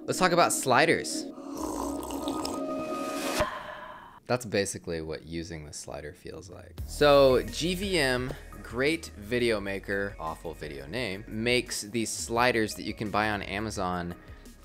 Let's talk about sliders. That's basically what using the slider feels like. So GVM, great video maker, awful video name, makes these sliders that you can buy on Amazon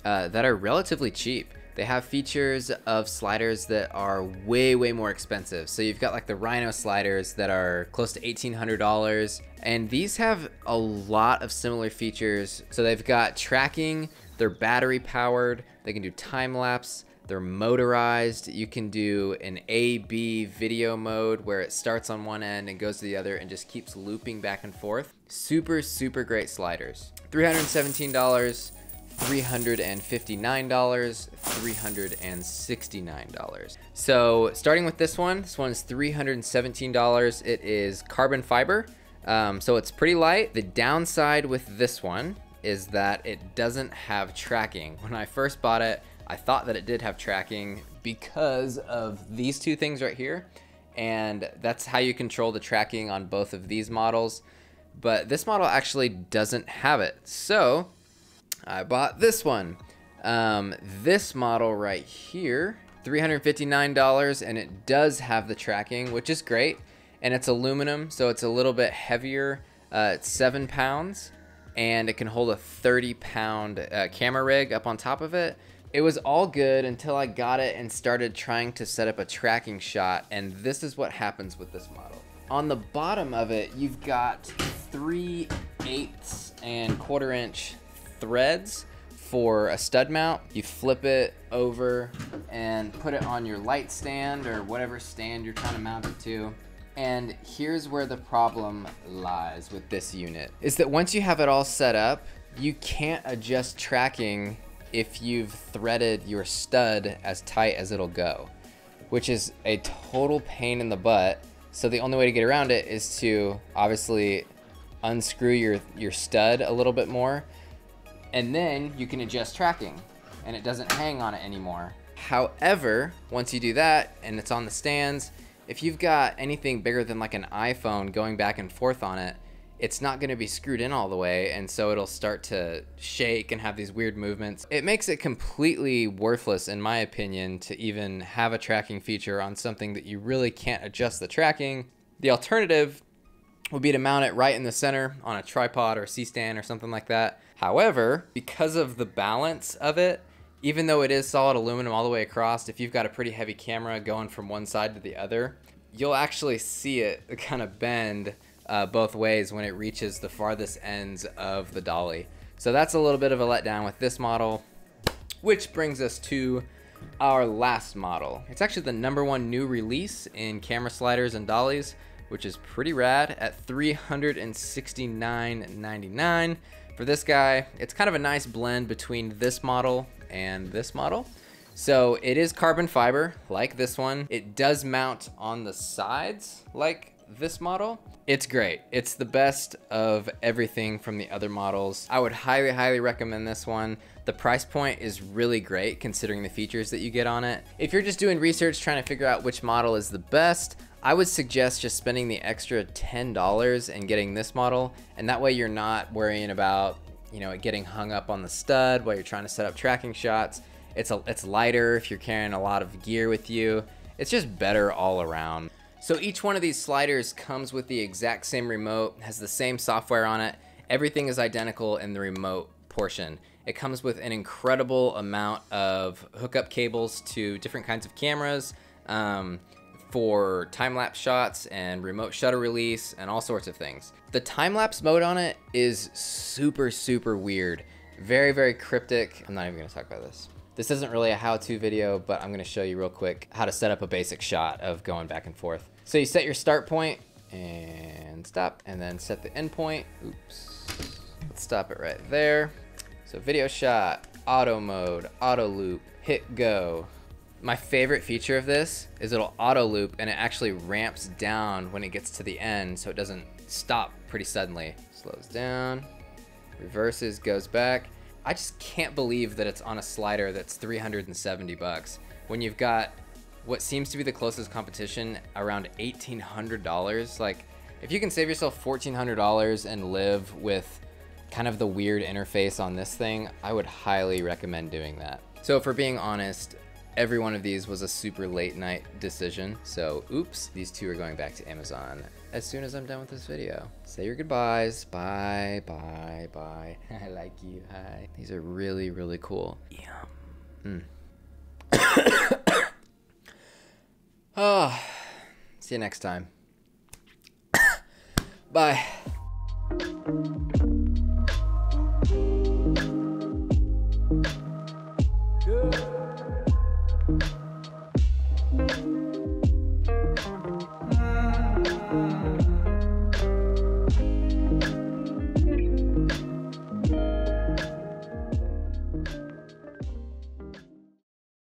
that are relatively cheap. They have features of sliders that are way more expensive. So you've got like the Rhino sliders that are close to $1,800, and these have a lot of similar features. So they've got tracking, they're battery powered, they can do time lapse, they're motorized. You can do an A/B video mode where it starts on one end and goes to the other and just keeps looping back and forth. Super great sliders. $317, $359, $369. So starting with this one is $317. It is carbon fiber, so it's pretty light. The downside with this one is that it doesn't have tracking. When I first bought it, I thought that it did have tracking because of these two things right here, and that's how you control the tracking on both of these models, but this model actually doesn't have it. So I bought this one. This model right here, $359, and it does have the tracking, which is great, and it's aluminum, so it's a little bit heavier. It's 7 pounds, and it can hold a 30-pound camera rig up on top of it. It was all good until I got it and started trying to set up a tracking shot, and this is what happens with this model. On the bottom of it, you've got 3/8 and 1/4 inch threads for a stud mount. You flip it over and put it on your light stand or whatever stand you're trying to mount it to. And here's where the problem lies with this unit, is that once you have it all set up, you can't adjust tracking if you've threaded your stud as tight as it'll go, which is a total pain in the butt. So the only way to get around it is to obviously unscrew your stud a little bit more, and then you can adjust tracking and it doesn't hang on it anymore. However, once you do that and it's on the stands, if you've got anything bigger than like an iPhone going back and forth on it, it's not going to be screwed in all the way, and so it'll start to shake and have these weird movements. It makes it completely worthless, in my opinion, to even have a tracking feature on something that you really can't adjust the tracking. The alternative would be to mount it right in the center on a tripod or C-stand or something like that. However, because of the balance of it, even though it is solid aluminum all the way across, if you've got a pretty heavy camera going from one side to the other, you'll actually see it kind of bend both ways when it reaches the farthest ends of the dolly. So that's a little bit of a letdown with this model, which brings us to our last model. It's actually the #1 new release in camera sliders and dollies, which is pretty rad at $369.99. For this guy, it's kind of a nice blend between this model and this model. So it is carbon fiber like this one. It does mount on the sides like this model. It's great. It's the best of everything from the other models. I would highly recommend this one. The price point is really great considering the features that you get on it. If you're just doing research trying to figure out which model is the best, I would suggest just spending the extra $10 and getting this model, and that way you're not worrying about, you know, it getting hung up on the stud while you're trying to set up tracking shots. It's lighter if you're carrying a lot of gear with you. It's just better all around. So each one of these sliders comes with the exact same remote, has the same software on it. Everything is identical in the remote portion. It comes with an incredible amount of hookup cables to different kinds of cameras, for time-lapse shots and remote shutter release and all sorts of things. The time-lapse mode on it is super weird. Very cryptic. I'm not even gonna talk about this. This isn't really a how-to video, but I'm gonna show you real quick how to set up a basic shot of going back and forth. So you set your start point and stop, and then set the end point. Oops. Let's stop it right there. So video shot, auto mode, auto loop, hit go. My favorite feature of this is it'll auto loop and it actually ramps down when it gets to the end so it doesn't stop pretty suddenly. Slows down, reverses, goes back. I just can't believe that it's on a slider that's 370 bucks when you've got what seems to be the closest competition around $1,800. Like, if you can save yourself $1,400 and live with kind of the weird interface on this thing, I would highly recommend doing that. So for being honest, every one of these was a super late night decision. So oops, these two are going back to Amazon as soon as I'm done with this video. Say your goodbyes. Bye, bye, bye. I like you, hi. These are really, really cool. Yum. Oh, see you next time. Bye.